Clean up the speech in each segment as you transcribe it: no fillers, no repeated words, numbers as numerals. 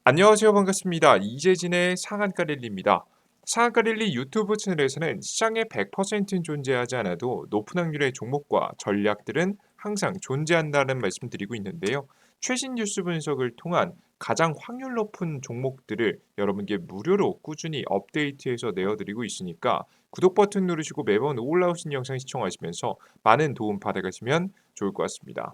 안녕하세요. 반갑습니다. 이재진의 상한가 랠리입니다. 상한가 랠리 유튜브 채널에서는 시장에 100%는 존재하지 않아도 높은 확률의 종목과 전략들은 항상 존재한다는 말씀드리고 있는데요. 최신 뉴스 분석을 통한 가장 확률 높은 종목들을 여러분께 무료로 꾸준히 업데이트해서 내어드리고 있으니까 구독 버튼 누르시고 매번 올라오신 영상 시청하시면서 많은 도움 받아가시면 좋을 것 같습니다.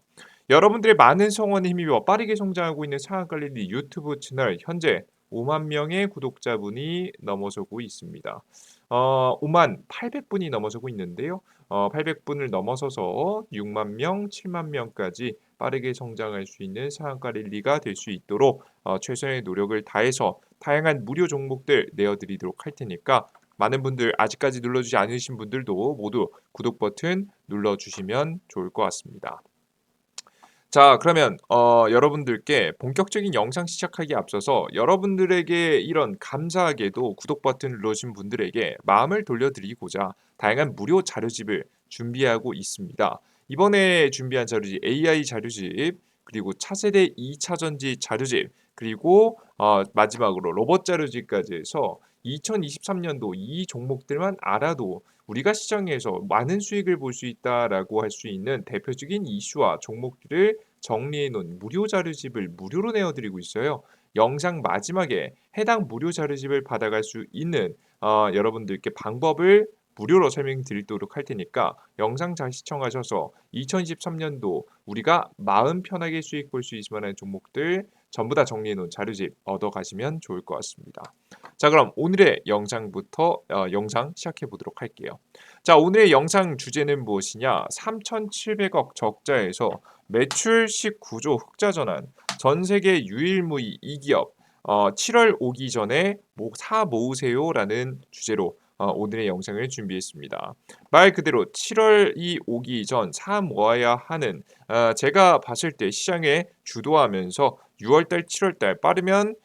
여러분들의 많은 성원에 힘입어 빠르게 성장하고 있는 상한갈릴리 유튜브 채널 현재 5만 명의 구독자분이 넘어서고 있습니다. 5만 800분이 넘어서고 있는데요. 800분을 넘어서서 6만 명, 7만 명까지 빠르게 성장할 수 있는 상한가릴리가 될 수 있도록 최선의 노력을 다해서 다양한 무료 종목들 내어드리도록 할 테니까 많은 분들 아직까지 눌러주지 않으신 분들도 모두 구독 버튼 눌러주시면 좋을 것 같습니다. 자, 그러면 여러분들께 본격적인 영상 시작하기에 앞서서 여러분들에게 이런 감사하게도 구독 버튼 눌러주신 분들에게 마음을 돌려드리고자 다양한 무료 자료집을 준비하고 있습니다. 이번에 준비한 자료집 AI 자료집, 그리고 차세대 2차전지 자료집, 그리고 마지막으로 로봇 자료집까지 해서 2023년도 이 종목들만 알아도 우리가 시장에서 많은 수익을 볼 수 있다라고 할 수 있는 대표적인 이슈와 종목들을 정리해 놓은 무료 자료집을 무료로 내어드리고 있어요. 영상 마지막에 해당 무료 자료집을 받아갈 수 있는 여러분들께 방법을 무료로 설명드리도록 할 테니까 영상 잘 시청하셔서 2023년도 우리가 마음 편하게 수익 볼 수 있을 만한 종목들 전부 다 정리해 놓은 자료집 얻어 가시면 좋을 것 같습니다. 자, 그럼 오늘의 영상부터 영상 시작해 보도록 할게요. 자, 오늘의 영상 주제는 무엇이냐? 3,700억 적자에서 매출 19조 흑자 전환, 전 세계 유일무이 2기업 7월 오기 전에 사 모으세요라는 주제로 오늘의 영상을 준비했습니다. 말 그대로 7월이 오기 전 사 모아야 하는 제가 봤을 때 시장에 주도하면서 6월달, 7월달 빠르면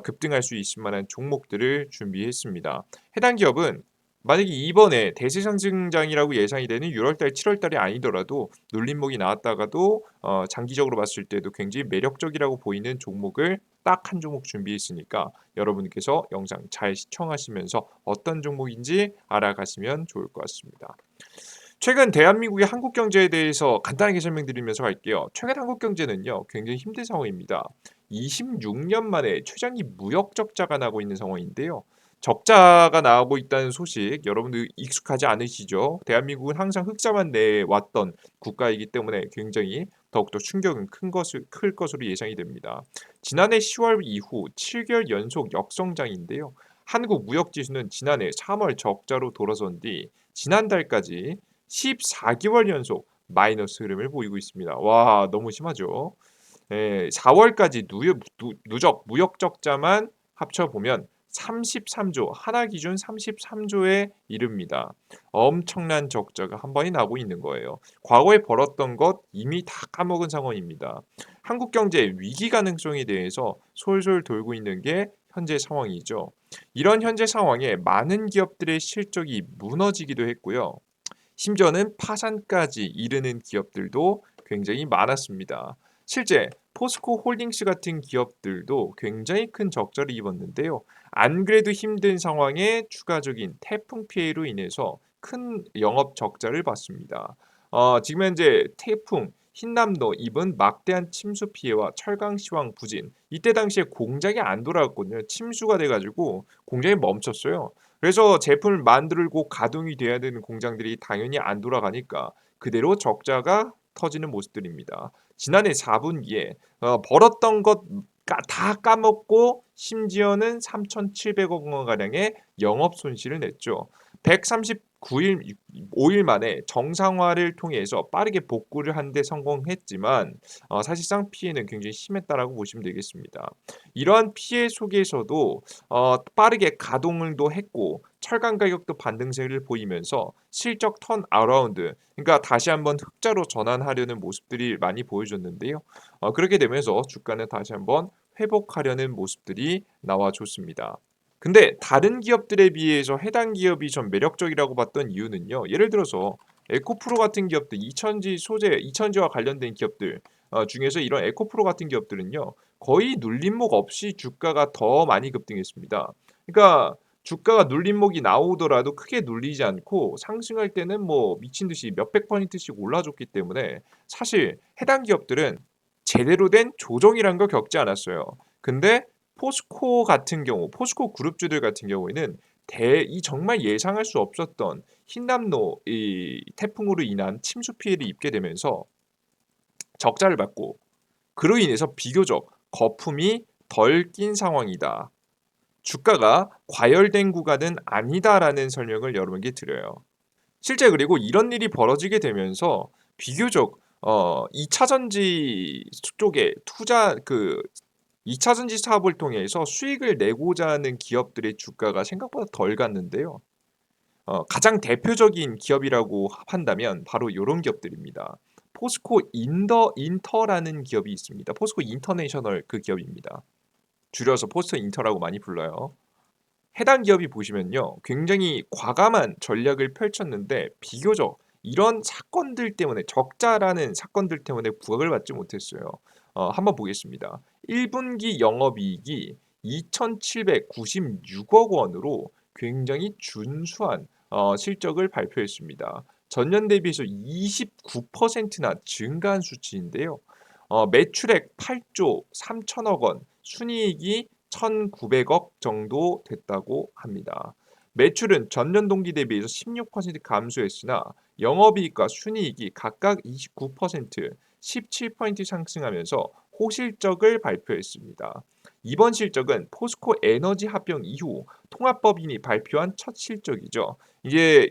급등할 수 있을 만한 종목들을 준비했습니다. 해당 기업은 만약에 이번에 대세 상승장이라고 예상이 되는 6월달, 7월달이 아니더라도 눌림목이 나왔다가도 장기적으로 봤을 때도 굉장히 매력적이라고 보이는 종목을 딱 한 종목 준비했으니까 여러분께서 영상 잘 시청하시면서 어떤 종목인지 알아가시면 좋을 것 같습니다. 최근 대한민국의 한국 경제에 대해서 간단하게 설명드리면서 갈게요. 최근 한국 경제는요, 굉장히 힘든 상황입니다. 26년 만에 최장기 무역 적자가 나고 있는 상황인데요. 적자가 나오고 있다는 소식 여러분들 익숙하지 않으시죠? 대한민국은 항상 흑자만 내왔던 국가이기 때문에 굉장히 더욱더 충격은 클 것으로 예상이 됩니다. 지난해 10월 이후 7개월 연속 역성장인데요. 한국 무역지수는 지난해 3월 적자로 돌아선 뒤 지난달까지 14개월 연속 마이너스 흐름을 보이고 있습니다. 와, 너무 심하죠. 예, 4월까지 누적 무역 적자만 합쳐보면 33조, 하나 기준 33조에 이릅니다. 엄청난 적자가 한 번에 나고 있는 거예요. 과거에 벌었던 것 이미 다 까먹은 상황입니다. 한국 경제의 위기 가능성에 대해서 솔솔 돌고 있는 게 현재 상황이죠. 이런 현재 상황에 많은 기업들의 실적이 무너지기도 했고요. 심지어는 파산까지 이르는 기업들도 굉장히 많았습니다. 실제 포스코 홀딩스 같은 기업들도 굉장히 큰 적자를 입었는데요. 안 그래도 힘든 상황에 추가적인 태풍 피해로 인해서 큰 영업 적자를 봤습니다. 지금 현재 태풍 흰남노 입은 막대한 침수 피해와 철강 시황 부진. 이때 당시에 공장이 안 돌아갔거든요. 침수가 돼가지고 공장이 멈췄어요. 그래서 제품을 만들고 가동이 돼야 되는 공장들이 당연히 안 돌아가니까 그대로 적자가 터지는 모습들입니다. 지난해 4분기에 벌었던 것 다 까먹고 심지어는 3,700억 원 가량의 영업 손실을 냈죠. 139일 5일 만에 정상화를 통해서 빠르게 복구를 한 데 성공했지만 사실상 피해는 굉장히 심했다라고 보시면 되겠습니다. 이러한 피해 속에서도 빠르게 가동을 또 했고 철강 가격도 반등세를 보이면서 실적 턴 어라운드, 그러니까 다시 한번 흑자로 전환하려는 모습들이 많이 보여줬는데요. 그렇게 되면서 주가는 다시 한번 회복하려는 모습들이 나와줬습니다. 근데 다른 기업들에 비해서 해당 기업이 좀 매력적이라고 봤던 이유는요. 예를 들어서 에코프로 같은 기업들, 이천지와 관련된 기업들, 중에서 이런 에코프로 같은 기업들은요. 거의 눌림목 없이 주가가 더 많이 급등했습니다. 그러니까 주가가 눌림목이 나오더라도 크게 눌리지 않고 상승할 때는 뭐 미친 듯이 몇백 퍼센트씩 올라줬기 때문에 사실 해당 기업들은 제대로 된 조정이란 걸 겪지 않았어요. 근데 포스코 같은 경우, 포스코 그룹주들 같은 경우에는 이 정말 예상할 수 없었던 흰남노 이 태풍으로 인한 침수 피해를 입게 되면서 적자를 받고 그로 인해서 비교적 거품이 덜 낀 상황이다. 주가가 과열된 구간은 아니다라는 설명을 여러분께 드려요. 실제 그리고 이런 일이 벌어지게 되면서 비교적 2차 전지 쪽에 투자 2차 전지 사업을 통해서 수익을 내고자 하는 기업들의 주가가 생각보다 덜 갔는데요. 가장 대표적인 기업이라고 한다면 바로 요런 기업들입니다. 포스코 인터라는 기업이 있습니다. 포스코 인터내셔널 그 기업입니다. 줄여서 포스코 인터라고 많이 불러요. 해당 기업이 보시면요. 굉장히 과감한 전략을 펼쳤는데 비교적 이런 사건들 때문에 적자라는 사건들 때문에 부각을 받지 못했어요. 한번 보겠습니다. 1분기 영업이익이 2,796억 원으로 굉장히 준수한 실적을 발표했습니다. 전년 대비해서 29%나 증가한 수치인데요. 매출액 8조 3천억 원, 순이익이 1,900억 정도 됐다고 합니다. 매출은 전년 동기 대비해서 16% 감소했으나 영업이익과 순이익이 각각 29%, 17% 상승하면서 호실적을 발표했습니다. 이번 실적은 포스코 에너지 합병 이후 통합법인이 발표한 첫 실적이죠. 이게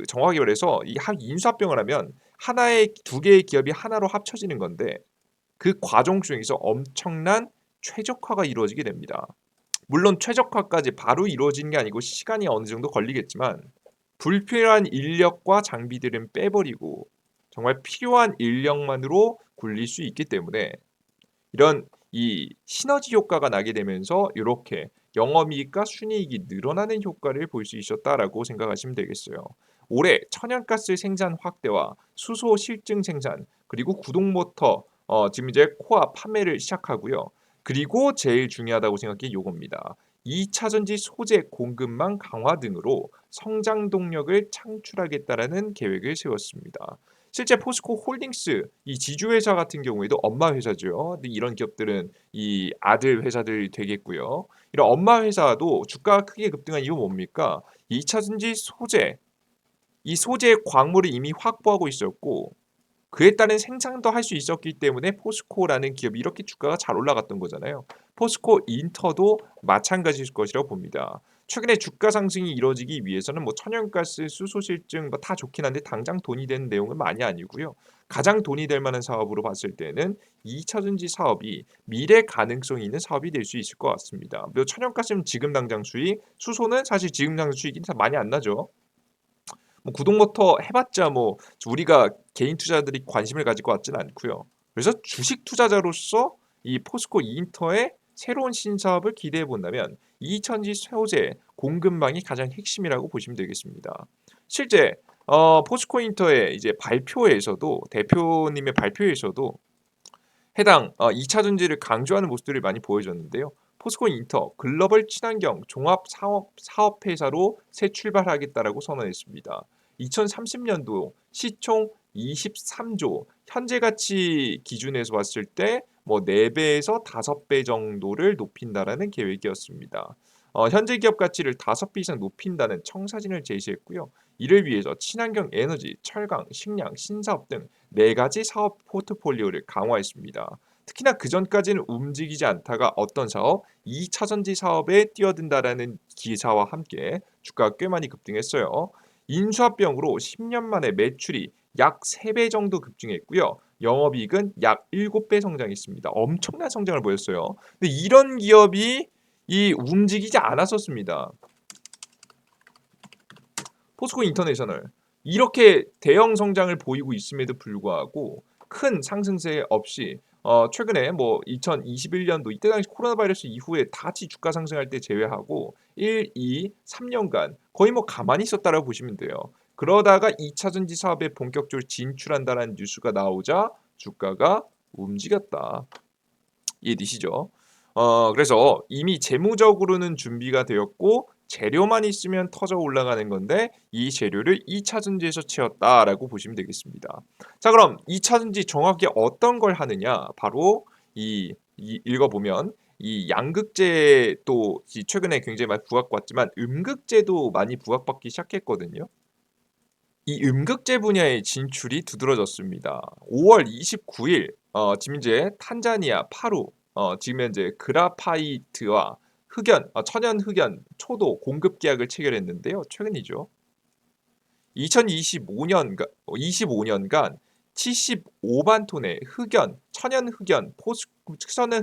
정확하게 말해서 이 인수합병을 하면 하나의 두 개의 기업이 하나로 합쳐지는 건데 그 과정 중에서 엄청난 최적화가 이루어지게 됩니다. 물론 최적화까지 바로 이루어지는 게 아니고 시간이 어느 정도 걸리겠지만 불필요한 인력과 장비들은 빼버리고 정말 필요한 인력만으로 굴릴 수 있기 때문에 이런 이 시너지 효과가 나게 되면서 이렇게 영업이익과 순이익이 늘어나는 효과를 볼 수 있었다라고 생각하시면 되겠어요. 올해 천연가스 생산 확대와 수소 실증 생산 그리고 구동모터 지금 이제 코아 판매를 시작하고요. 그리고 제일 중요하다고 생각해 요겁니다. 2차 전지 소재 공급망 강화 등으로 성장 동력을 창출하겠다라는 계획을 세웠습니다. 실제 포스코 홀딩스 이 지주회사 같은 경우에도 엄마 회사죠. 근데 이런 기업들은 이 아들 회사들이 되겠고요. 이런 엄마 회사도 주가가 크게 급등한 이유 뭡니까? 2차 전지 소재, 이 소재 광물을 이미 확보하고 있었고 그에 따른 생산도 할 수 있었기 때문에 포스코라는 기업이 이렇게 주가가 잘 올라갔던 거잖아요. 포스코 인터도 마찬가지일 것이라고 봅니다. 최근에 주가 상승이 이루어지기 위해서는 뭐 천연가스, 수소 실증 뭐 다 좋긴 한데 당장 돈이 되는 내용은 많이 아니고요. 가장 돈이 될 만한 사업으로 봤을 때는 2차 전지 사업이 미래 가능성이 있는 사업이 될 수 있을 것 같습니다. 뭐 천연가스는 지금 당장 수익, 수소는 사실 지금 당장 수익이 많이 안 나죠. 뭐 구독모터 해봤자 뭐 우리가 개인 투자들이 관심을 가질 것 같지는 않고요. 그래서 주식 투자자로서 이 포스코 이인터의 새로운 신사업을 기대해 본다면 이천지 소재 공급망이 가장 핵심이라고 보시면 되겠습니다. 실제 포스코 인터의 이제 발표에서도 대표님의 발표에서도 해당 2차 전지를 강조하는 모습들을 많이 보여줬는데요. 포스코 인터 글로벌 친환경 종합 사업회사로 새 출발하겠다라고 선언했습니다. 2030년도 시총 23조 현재 가치 기준에서 봤을 때 뭐 4배에서 5배 정도를 높인다라는 계획이었습니다. 현재 기업 가치를 5배 이상 높인다는 청사진을 제시했고요. 이를 위해서 친환경 에너지, 철강, 식량, 신사업 등 4가지 사업 포트폴리오를 강화했습니다. 특히나 그전까지는 움직이지 않다가 어떤 사업, 2차 전지 사업에 뛰어든다라는 기사와 함께 주가가 꽤 많이 급등했어요. 인수합병으로 10년 만에 매출이 약 3배 정도 급증했고요. 영업이익은 약 7배 성장했습니다. 엄청난 성장을 보였어요. 근데 이런 기업이 움직이지 않았었습니다. 포스코 인터내셔널 이렇게 대형 성장을 보이고 있음에도 불구하고 큰 상승세 없이 최근에 뭐 2021년도 이때 당시 코로나 바이러스 이후에 다 같이 주가 상승할 때 제외하고 1, 2, 3년간 거의 뭐 가만히 있었다라고 보시면 돼요. 그러다가 2차 전지 사업에 본격적으로 진출한다는 뉴스가 나오자 주가가 움직였다. 이해되시죠? 그래서 이미 재무적으로는 준비가 되었고 재료만 있으면 터져 올라가는 건데 이 재료를 2차 전지에서 채웠다라고 보시면 되겠습니다. 자, 그럼 2차 전지 정확히 어떤 걸 하느냐? 바로 이 읽어보면 이 양극재 또 최근에 굉장히 많이 부각받지만 음극재도 많이 부각받기 시작했거든요. 이 음극재 분야의 진출이 두드러졌습니다. 5월 29일 지금 이제 탄자니아 파루 지금 현재 그라파이트와 천연 흑연 초도 공급 계약을 체결했는데요. 최근이죠. 25년간 75만 톤의 천연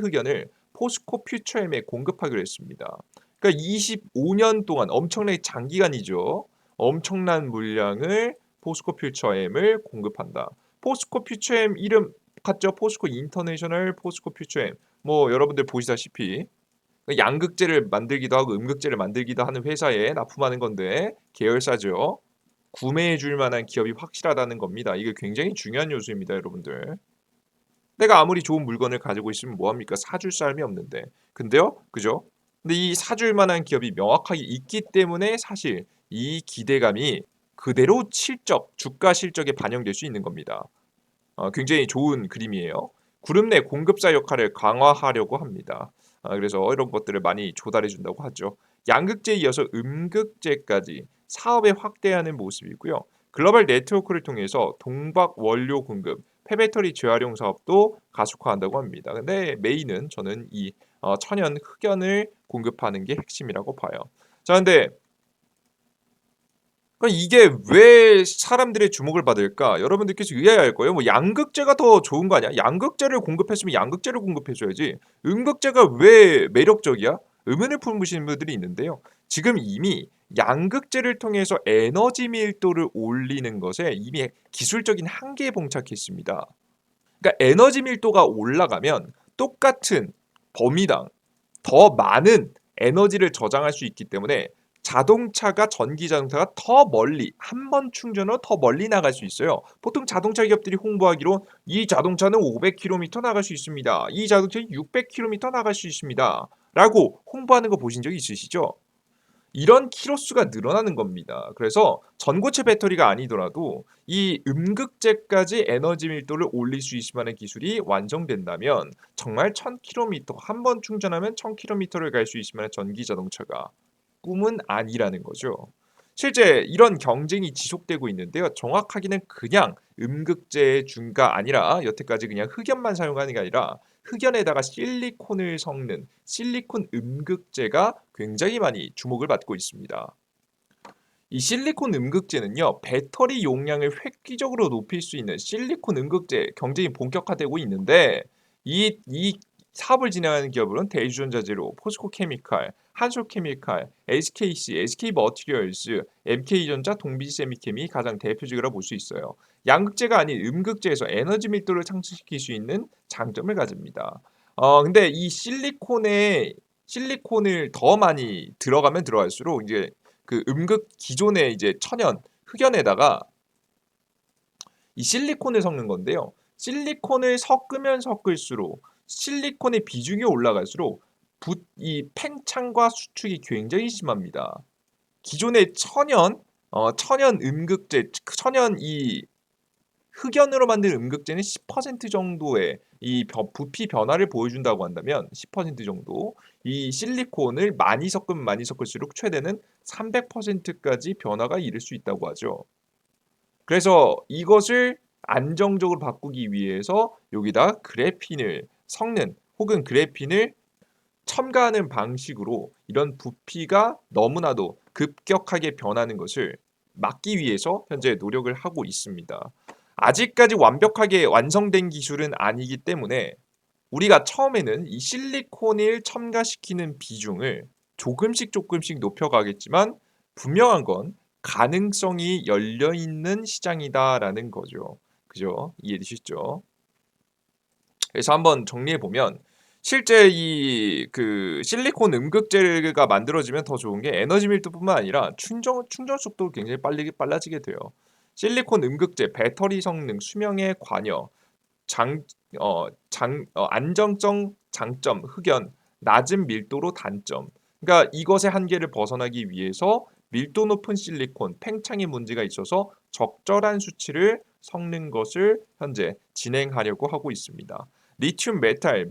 흑연을 포스코 퓨처엠에 공급하기로 했습니다. 그러니까 25년 동안 엄청나게 장기간이죠. 엄청난 물량을 포스코 퓨처엠을 공급한다. 포스코 퓨처엠 이름 같죠? 포스코 인터내셔널 포스코 퓨처엠. 뭐 여러분들 보시다시피 양극재를 만들기도 하고 음극재를 만들기도 하는 회사에 납품하는 건데 계열사죠. 구매해 줄 만한 기업이 확실하다는 겁니다. 이게 굉장히 중요한 요소입니다, 여러분들. 내가 아무리 좋은 물건을 가지고 있으면 뭐합니까? 사줄 사람이 없는데. 근데요, 그죠? 근데 이 사줄 만한 기업이 명확하게 있기 때문에 사실 이 기대감이 그대로 주가 실적에 반영될 수 있는 겁니다. 굉장히 좋은 그림이에요. 그룹 내 공급사 역할을 강화하려고 합니다. 그래서 이런 것들을 많이 조달해 준다고 하죠. 양극재에 이어서 음극재까지 사업에 확대하는 모습이고요. 글로벌 네트워크를 통해서 동박 원료 공급, 폐배터리 재활용 사업도 가속화한다고 합니다. 근데 메인은 저는 이 천연 흑연을 공급하는 게 핵심이라고 봐요. 자, 근데 그러니까 이게 왜 사람들의 주목을 받을까? 여러분들께서 이해할 거예요. 뭐 양극재가 더 좋은 거 아니야? 양극재를 공급했으면 양극재를 공급해줘야지. 음극재가 왜 매력적이야? 의문을 품으시는 분들이 있는데요. 지금 이미 양극재를 통해서 에너지 밀도를 올리는 것에 이미 기술적인 한계에 봉착했습니다. 그러니까 에너지 밀도가 올라가면 똑같은 범위당 더 많은 에너지를 저장할 수 있기 때문에 전기 자동차가 더 멀리 한 번 충전으로 더 멀리 나갈 수 있어요. 보통 자동차 기업들이 홍보하기로 이 자동차는 500km 나갈 수 있습니다. 이 자동차는 600km 나갈 수 있습니다. 라고 홍보하는 거 보신 적 있으시죠? 이런 키로수가 늘어나는 겁니다. 그래서 전고체 배터리가 아니더라도 이 음극재까지 에너지 밀도를 올릴 수 있을 만한 기술이 완성된다면 정말 1000km 한 번 충전하면 1000km를 갈 수 있을 만한 전기 자동차가 꿈은 아니라는 거죠. 실제 이런 경쟁이 지속되고 있는데요. 정확하게는 그냥 음극재의 중가 아니라 여태까지 그냥 흑연만 사용하는 게 아니라 흑연에다가 실리콘을 섞는 실리콘 음극재가 굉장히 많이 주목을 받고 있습니다. 이 실리콘 음극재는요, 배터리 용량을 획기적으로 높일 수 있는 실리콘 음극재 경쟁이 본격화되고 있는데, 이 사업을 진행하는 기업은 대주전자재료, 포스코케미칼, 한솔케미칼, SKC, SK머티리얼스, MK전자, 동비세미캠이 가장 대표적이라고 볼 수 있어요. 양극재가 아닌 음극재에서 에너지 밀도를 상승시킬 수 있는 장점을 가집니다. 근데 이 실리콘을 더 많이 들어가면 들어갈수록 이제 그 기존의 이제 천연 흑연에다가 이 실리콘을 섞는 건데요. 실리콘을 섞으면 섞을수록 실리콘의 비중이 올라갈수록 이 팽창과 수축이 굉장히 심합니다. 기존의 천연 이 흑연으로 만든 음극재는 10% 정도의 이 부피 변화를 보여준다고 한다면 10% 정도 이 실리콘을 많이 섞으면 많이 섞을수록 최대는 300%까지 변화가 이를 수 있다고 하죠. 그래서 이것을 안정적으로 바꾸기 위해서 여기다 그래핀을 섞는 혹은 그래핀을 첨가하는 방식으로 이런 부피가 너무나도 급격하게 변하는 것을 막기 위해서 현재 노력을 하고 있습니다. 아직까지 완벽하게 완성된 기술은 아니기 때문에 우리가 처음에는 이 실리콘을 첨가시키는 비중을 조금씩 높여가겠지만 분명한 건 가능성이 열려 있는 시장이다라는 거죠. 그죠? 이해되시죠? 그래서 한번 정리해 보면 실제 이 그 실리콘 음극재가 만들어지면 더 좋은 게 에너지 밀도뿐만 아니라 충전 속도도 굉장히 빨라지게 돼요. 실리콘 음극재, 배터리 성능, 수명에 관여, 안정성 장점, 흑연, 낮은 밀도로 단점. 그러니까 이것의 한계를 벗어나기 위해서 밀도 높은 실리콘, 팽창의 문제가 있어서 적절한 수치를 섞는 것을 현재 진행하려고 하고 있습니다. 리튬 메탈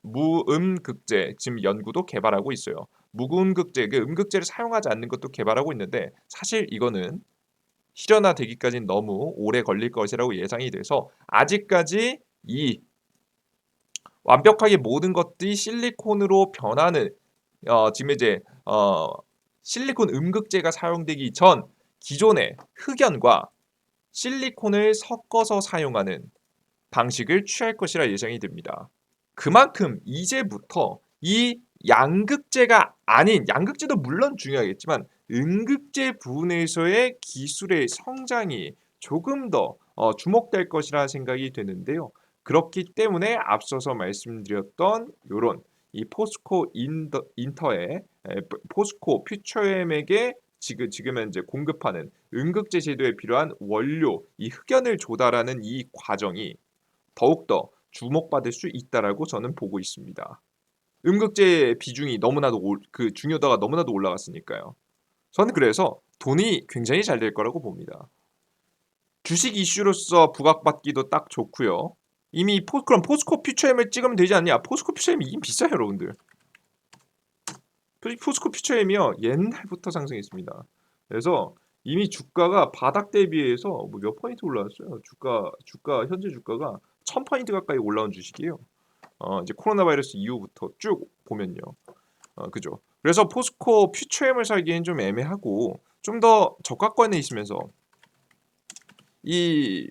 무음극재 지금 연구도 개발하고 있어요. 무음극재, 그 음극재를 사용하지 않는 것도 개발하고 있는데 사실 이거는 실현화되기까지는 너무 오래 걸릴 것이라고 예상이 돼서 아직까지 이 완벽하게 모든 것들이 실리콘으로 변하는 지금 이제 실리콘 음극재가 사용되기 전 기존의 흑연과 실리콘을 섞어서 사용하는 방식을 취할 것이라 예상이 됩니다. 그만큼 이제부터 이 양극재가 아닌 양극재도 물론 중요하겠지만 음극재 부분에서의 기술의 성장이 조금 더 주목될 것이라 생각이 되는데요. 그렇기 때문에 앞서서 말씀드렸던 요런 이 포스코 인터의 포스코 퓨처엠에게 지금 현재 공급하는 음극재 제도에 필요한 원료 이 흑연을 조달하는 이 과정이 더욱더 주목받을 수 있다라고 저는 보고 있습니다. 음극재 비중이 너무나도 그 중요도가 너무나도 올라갔으니까요. 저는 그래서 돈이 굉장히 잘 될 거라고 봅니다. 주식 이슈로서 부각받기도 딱 좋고요. 이미 그럼 포스코 퓨처엠을 찍으면 되지 않냐? 포스코 퓨처엠이 이미 비싸요, 여러분들. 포스코 퓨처엠이요 옛날부터 상승했습니다. 그래서 이미 주가가 바닥 대비해서 뭐 몇 포인트 올라왔어요. 주가 현재 주가가 1000포인트 가까이 올라온 주식이에요. 이제 코로나 바이러스 이후부터 쭉 보면요. 그죠. 그래서 포스코 퓨처엠을 사기엔 좀 애매하고 좀 더 저가권에 있으면서 이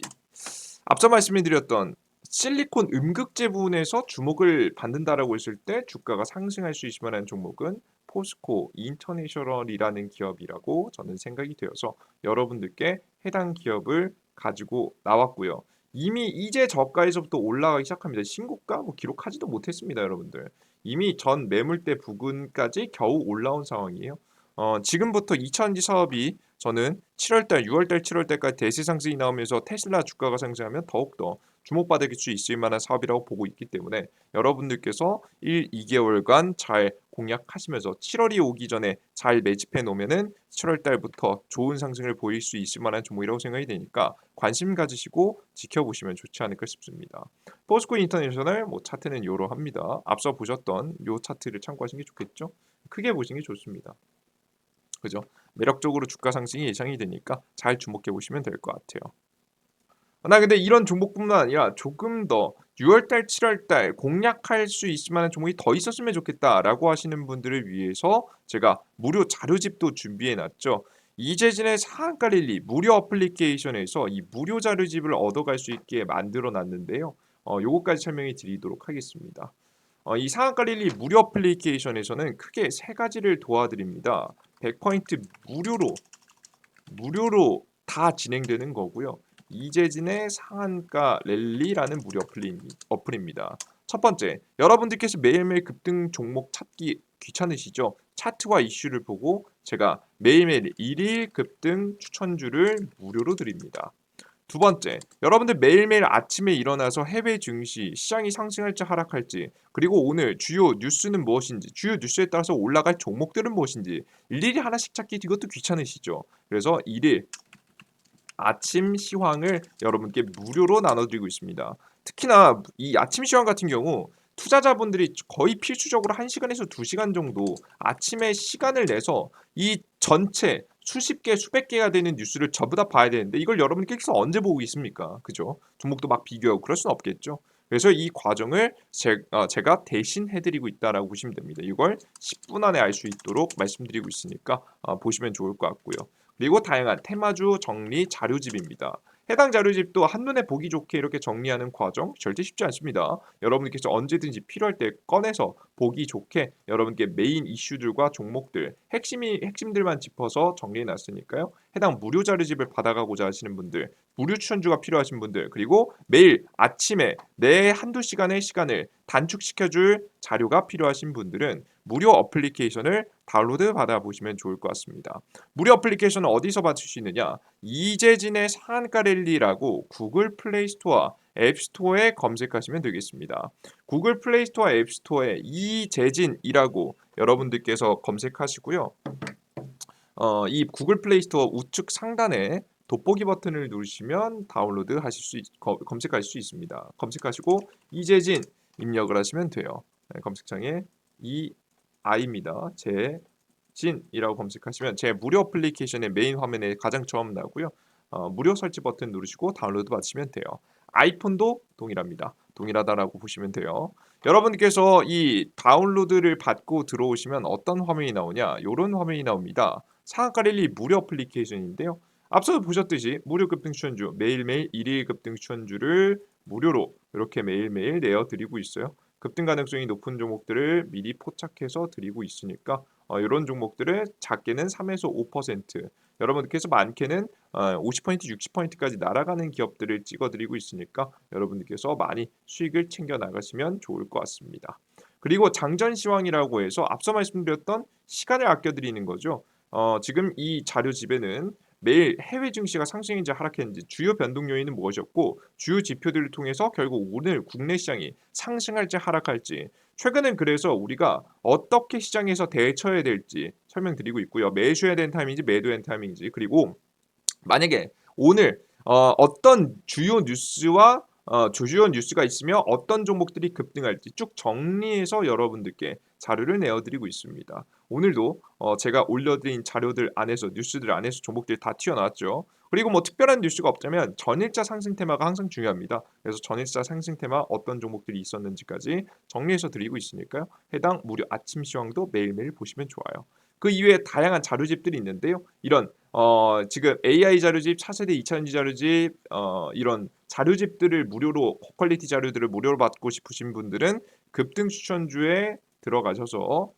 앞서 말씀드렸던 실리콘 음극재 부분에서 주목을 받는다라고 했을 때 주가가 상승할 수 있을 만한 종목은 포스코 인터내셔널이라는 기업이라고 저는 생각이 되어서 여러분들께 해당 기업을 가지고 나왔고요. 이미 이제 저가에서부터 올라가기 시작합니다. 신고가 뭐 기록하지도 못했습니다, 여러분들. 이미 전 매물대 부근까지 겨우 올라온 상황이에요. 지금부터 2차전지 사업이 저는 7월달, 6월달, 7월달까지 대세 상승이 나오면서 테슬라 주가가 상승하면 더욱더 주목받을 수 있을 만한 사업이라고 보고 있기 때문에 여러분들께서 1, 2개월간 잘 공략하시면서 7월이 오기 전에 잘 매집해 놓으면은 7월달부터 좋은 상승을 보일 수 있을 만한 종목이라고 생각이 되니까 관심 가지시고 지켜보시면 좋지 않을까 싶습니다. 포스코 인터내셔널 뭐 차트는 요러합니다. 앞서 보셨던 요 차트를 참고하시는 게 좋겠죠? 크게 보시는 게 좋습니다. 그죠? 매력적으로 주가 상승이 예상이 되니까 잘 주목해 보시면 될 것 같아요. 나 근데 이런 종목뿐만 아니라 조금 더 6월달, 7월달 공략할 수 있을 만한 종목이 더 있었으면 좋겠다라고 하시는 분들을 위해서 제가 무료 자료집도 준비해 놨죠. 이재진의 상한가 랠리 무료 어플리케이션에서 이 무료 자료집을 얻어갈 수 있게 만들어 놨는데요. 요거까지 설명해 드리도록 하겠습니다. 이 상한가 랠리 무료 어플리케이션에서는 크게 세 가지를 도와드립니다. 100포인트 무료로 다 진행되는 거고요. 이재진의 상한가 랠리라는 무료 어플입니다. 첫 번째, 여러분들께서 매일매일 급등 종목 찾기 귀찮으시죠? 차트와 이슈를 보고 제가 매일매일 1일 급등 추천주를 무료로 드립니다. 두 번째, 여러분들 매일매일 아침에 일어나서 해외 증시, 시장이 상승할지 하락할지, 그리고 오늘 주요 뉴스는 무엇인지, 주요 뉴스에 따라서 올라갈 종목들은 무엇인지 일일이 하나씩 찾기 이것도 귀찮으시죠? 그래서 1일 아침 시황을 여러분께 무료로 나눠드리고 있습니다. 특히나 이 아침 시황 같은 경우 투자자분들이 거의 필수적으로 1시간에서 2시간 정도 아침에 시간을 내서 이 전체 수십 개, 수백 개가 되는 뉴스를 전부 다 봐야 되는데 이걸 여러분께서 언제 보고 있습니까? 그죠? 종목도 막 비교하고 그럴 수는 없겠죠. 그래서 이 과정을 제가 대신 해드리고 있다라고 보시면 됩니다. 이걸 10분 안에 알 수 있도록 말씀드리고 있으니까 보시면 좋을 것 같고요. 그리고 다양한 테마주 정리 자료집입니다. 해당 자료집도 한눈에 보기 좋게 이렇게 정리하는 과정 절대 쉽지 않습니다. 여러분께서 언제든지 필요할 때 꺼내서 보기 좋게 여러분께 메인 이슈들과 종목들 핵심들만 짚어서 정리해 놨으니까요. 해당 무료 자료집을 받아가고자 하시는 분들, 무료 추천주가 필요하신 분들, 그리고 매일 아침에 내 한두 시간의 시간을 단축시켜줄 자료가 필요하신 분들은 무료 어플리케이션을 다운로드 받아보시면 좋을 것 같습니다. 무료 어플리케이션은 어디서 받을 수 있느냐? 이재진의 상한가 랠리라고 구글 플레이 스토어 앱스토어에 검색하시면 되겠습니다. 구글 플레이스토어와 앱스토어에 이재진이라고 여러분들께서 검색하시고요. 이 구글 플레이스토어 우측 상단에 돋보기 버튼을 누르시면 다운로드 하실 수 검색하실 수 있습니다. 검색하시고 이재진 입력을 하시면 돼요. 네, 검색창에 이아이입니다. 재진이라고 검색하시면 제 무료 어플리케이션의 메인 화면에 가장 처음 나오고요. 무료 설치 버튼 누르시고 다운로드 받으시면 돼요. 아이폰도 동일합니다. 동일하다라고 보시면 돼요. 여러분께서 이 다운로드를 받고 들어오시면 어떤 화면이 나오냐? 이런 화면이 나옵니다. 상한가릴리 무료 어플리케이션인데요. 앞서 보셨듯이 무료 급등 추천주 매일매일 1일 급등 추천주를 무료로 이렇게 매일매일 내어드리고 있어요. 급등 가능성이 높은 종목들을 미리 포착해서 드리고 있으니까 이런 종목들을 작게는 3에서 5%, 여러분들께서 많게는 50% 60%까지 날아가는 기업들을 찍어드리고 있으니까 여러분들께서 많이 수익을 챙겨 나가시면 좋을 것 같습니다. 그리고 장전 시황이라고 해서 앞서 말씀드렸던 시간을 아껴드리는 거죠. 지금 이 자료집에는 매일 해외 증시가 상승인지 하락했는지 주요 변동 요인은 무엇이었고 주요 지표들을 통해서 결국 오늘 국내 시장이 상승할지 하락할지 최근엔 그래서 우리가 어떻게 시장에서 대처해야 될지 설명드리고 있고요. 매수해야 되는 타이밍인지 매도해야 되는 타이밍인지 그리고 만약에 오늘 어떤 주요 뉴스와 주요 뉴스가 있으며 어떤 종목들이 급등할지 쭉 정리해서 여러분들께 자료를 내어드리고 있습니다. 오늘도 제가 올려드린 자료들 안에서 뉴스들 안에서 종목들이 다 튀어나왔죠. 그리고 뭐 특별한 뉴스가 없자면 전일자 상승 테마가 항상 중요합니다. 그래서 전일자 상승 테마 어떤 종목들이 있었는지까지 정리해서 드리고 있으니까요. 해당 무료 아침 시황도 매일매일 보시면 좋아요. 그 이외에 다양한 자료집들이 있는데요. 이런 지금 AI 자료집, 차세대 2차전지 자료집 이런 자료집들을 무료로 고퀄리티 자료들을 무료로 받고 싶으신 분들은 급등 추천주에 들어가셔서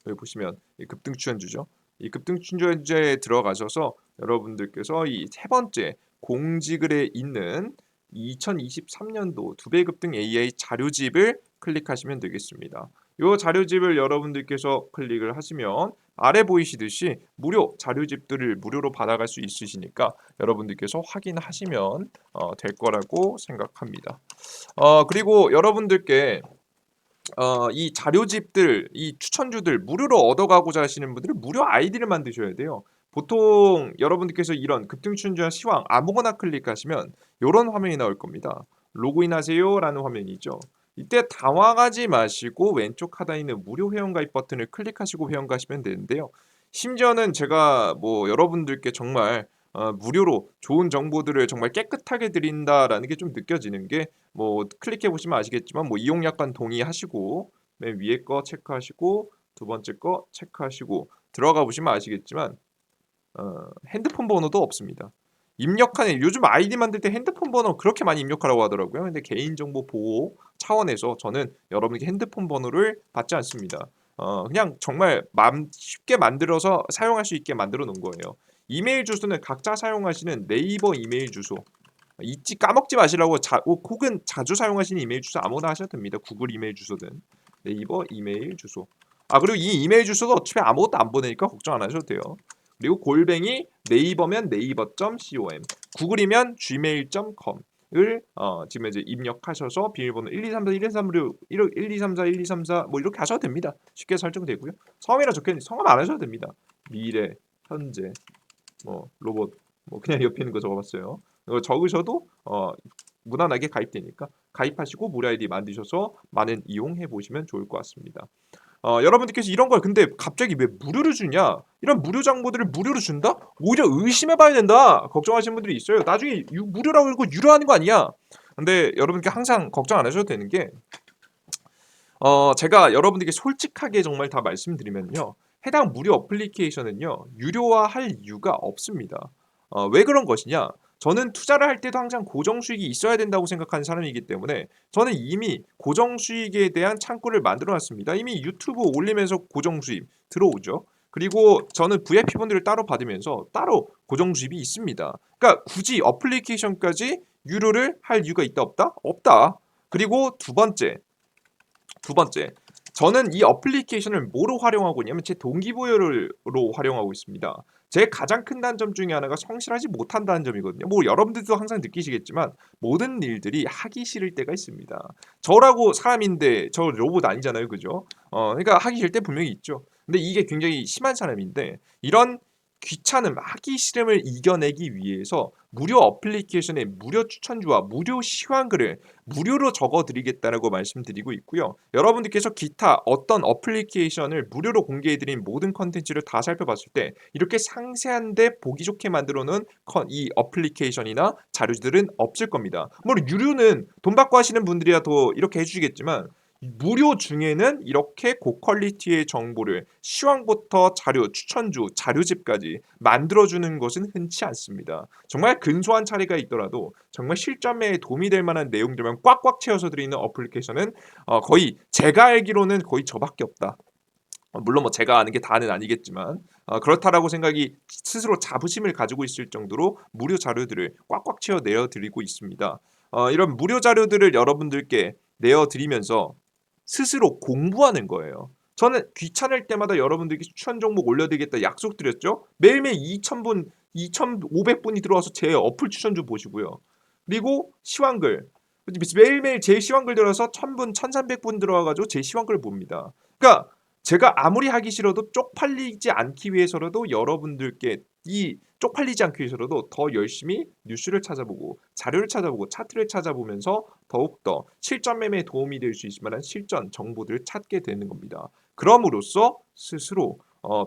여기 보시면 이 급등 추천주죠. 이 급등 추천주에 들어가셔서 여러분들께서 이 세 번째 공지글에 있는 2023년도 두 배 급등 AI 자료집을 클릭하시면 되겠습니다. 이 자료집을 여러분들께서 클릭을 하시면 아래 보이시듯이 무료 자료집들을 무료로 받아갈 수 있으시니까 여러분들께서 확인하시면 될 거라고 생각합니다. 그리고 여러분들께 이 자료집들, 이 추천주들 무료로 얻어가고자 하시는 분들은 무료 아이디를 만드셔야 돼요. 보통 여러분들께서 이런 급등 추천주나 시황 아무거나 클릭하시면 이런 화면이 나올 겁니다. 로그인하세요 라는 화면이 있죠. 이때 당황하지 마시고 왼쪽 하단에 있는 무료 회원가입 버튼을 클릭하시고 회원가시면 되는데요. 심지어는 제가 뭐 여러분들께 정말 무료로 좋은 정보들을 정말 깨끗하게 드린다라는 게 좀 느껴지는 게 뭐 클릭해 보시면 아시겠지만 뭐 이용 약관 동의하시고 맨 위에 거 체크하시고 두 번째 거 체크하시고 들어가 보시면 아시겠지만 핸드폰 번호도 없습니다. 입력하는 요즘 아이디 만들 때 핸드폰 번호 그렇게 많이 입력하라고 하더라고요. 근데 개인정보 보호 차원에서 저는 여러분에게 핸드폰 번호를 받지 않습니다. 그냥 정말 쉽게 만들어서 사용할 수 있게 만들어 놓은 거예요. 이메일 주소는 각자 사용하시는 네이버 이메일 주소 잊지 까먹지 마시라고 혹은 자주 사용하시는 이메일 주소 아무나 하셔도 됩니다. 구글 이메일 주소든 네이버 이메일 주소. 그리고 이 이메일 주소도 어차피 아무것도 안 보내니까 걱정 안 하셔도 돼요. 그리고 골뱅이 네이버면 네이버.com, 구글이면 gmail.com을 지금 이제 입력하셔서 비밀번호 1234 1234 1234 뭐 이렇게 하셔도 됩니다. 쉽게 설정되고요. 성이라 적혀있는데 성함 안 하셔도 됩니다. 미래, 현재, 뭐 로봇, 뭐 그냥 옆에 있는 거 적어봤어요. 이거 적으셔도 무난하게 가입되니까 가입하시고 무료 아이디 만드셔서 많은 이용해 보시면 좋을 것 같습니다. 여러분들께서 이런 걸 근데 갑자기 왜 무료로 주냐? 이런 무료 정보들을 무료로 준다? 오히려 의심해봐야 된다. 걱정하시는 분들이 있어요. 나중에 무료라고 이거 유료하는 거 아니야? 근데 여러분께 항상 걱정 안 하셔도 되는 게 제가 여러분들께 솔직하게 정말 다 말씀드리면요. 해당 무료 어플리케이션은요. 유료화할 이유가 없습니다. 왜 그런 것이냐? 저는 투자를 할 때도 항상 고정 수익이 있어야 된다고 생각하는 사람이기 때문에 저는 이미 고정 수익에 대한 창구를 만들어 놨습니다. 이미 유튜브 올리면서 고정 수익 들어오죠. 그리고 저는 VIP분들을 따로 받으면서 따로 고정 수입이 있습니다. 그러니까 굳이 어플리케이션까지 유료를 할 이유가 있다 없다? 없다. 그리고 두 번째 저는 이 어플리케이션을 뭐로 활용하고 있냐면 제 동기부여로 활용하고 있습니다. 제 가장 큰 단점 중에 하나가 성실하지 못한다는 점이거든요. 뭐 여러분들도 항상 느끼시겠지만 모든 일들이 하기 싫을 때가 있습니다. 저라고 사람인데 저 로봇 아니잖아요. 그죠? 그러니까 하기 싫을 때 분명히 있죠. 근데 이게 굉장히 심한 사람인데 이런 귀찮음, 하기 싫음을 이겨내기 위해서 무료 어플리케이션의 무료 추천주와 무료 시황글을 무료로 적어드리겠다라고 말씀드리고 있고요. 여러분들께서 기타 어떤 어플리케이션을 무료로 공개해드린 모든 컨텐츠를 다 살펴봤을 때 이렇게 상세한데 보기 좋게 만들어 놓은 이 어플리케이션이나 자료들은 없을 겁니다. 물론 유료는 돈 받고 하시는 분들이야 더 이렇게 해주시겠지만 무료 중에는 이렇게 고퀄리티의 정보를 시황부터 자료, 추천주, 자료집까지 만들어주는 것은 흔치 않습니다. 정말 근소한 차이가 있더라도 정말 실전매에 도움이 될 만한 내용들만 꽉꽉 채워서 드리는 어플리케이션은 거의 제가 알기로는 거의 저밖에 없다. 물론 뭐 제가 아는 게 다는 아니겠지만 그렇다라고 생각이 스스로 자부심을 가지고 있을 정도로 무료 자료들을 꽉꽉 채워 내어드리고 있습니다. 이런 무료 자료들을 여러분들께 내어드리면서 스스로 공부하는 거예요. 저는 귀찮을 때마다 여러분들께 추천 종목 올려드리겠다 약속드렸죠. 매일매일 2,000분, 2,500분이 들어와서 제 어플 추천주 보시고요. 그리고 시황글 매일매일 제 시황글 들어서 1,000분, 1,300분 들어와가지고 제 시황글 봅니다. 그러니까 제가 아무리 하기 싫어도 쪽팔리지 않기 위해서라도 여러분들께 이 쪽팔리지 않기 위해서라도 더 열심히 뉴스를 찾아보고 자료를 찾아보고 차트를 찾아보면서 더욱더 실전 매매에 도움이 될 수 있을 만한 실전 정보들을 찾게 되는 겁니다. 그럼으로써 스스로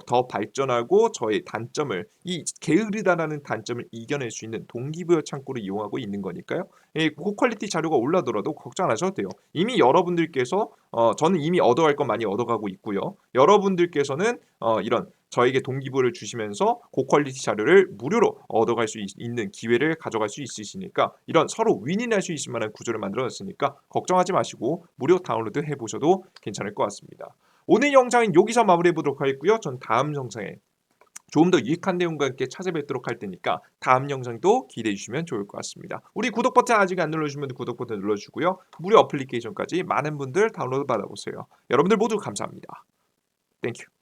더 발전하고 저의 단점을 이 게으르다라는 단점을 이겨낼 수 있는 동기부여 창구를 이용하고 있는 거니까요. 고퀄리티 자료가 올라더라도 걱정 안 하셔도 돼요. 이미 여러분들께서 저는 이미 얻어갈 건 많이 얻어가고 있고요. 여러분들께서는 이런 저에게 동기부여를 주시면서 고퀄리티 자료를 무료로 얻어갈 수 있는 기회를 가져갈 수 있으시니까 이런 서로 윈윈할 수 있을 만한 구조를 만들어놨으니까 걱정하지 마시고 무료 다운로드 해보셔도 괜찮을 것 같습니다. 오늘 영상은 여기서 마무리해 보도록 하겠고요. 전 다음 영상에 조금 더 유익한 내용과 함께 찾아뵙도록 할 테니까 다음 영상도 기대해 주시면 좋을 것 같습니다. 우리 구독 버튼 아직 안 눌러주시면 구독 버튼 눌러주시고요. 무료 어플리케이션까지 많은 분들 다운로드 받아보세요. 여러분들 모두 감사합니다. 땡큐.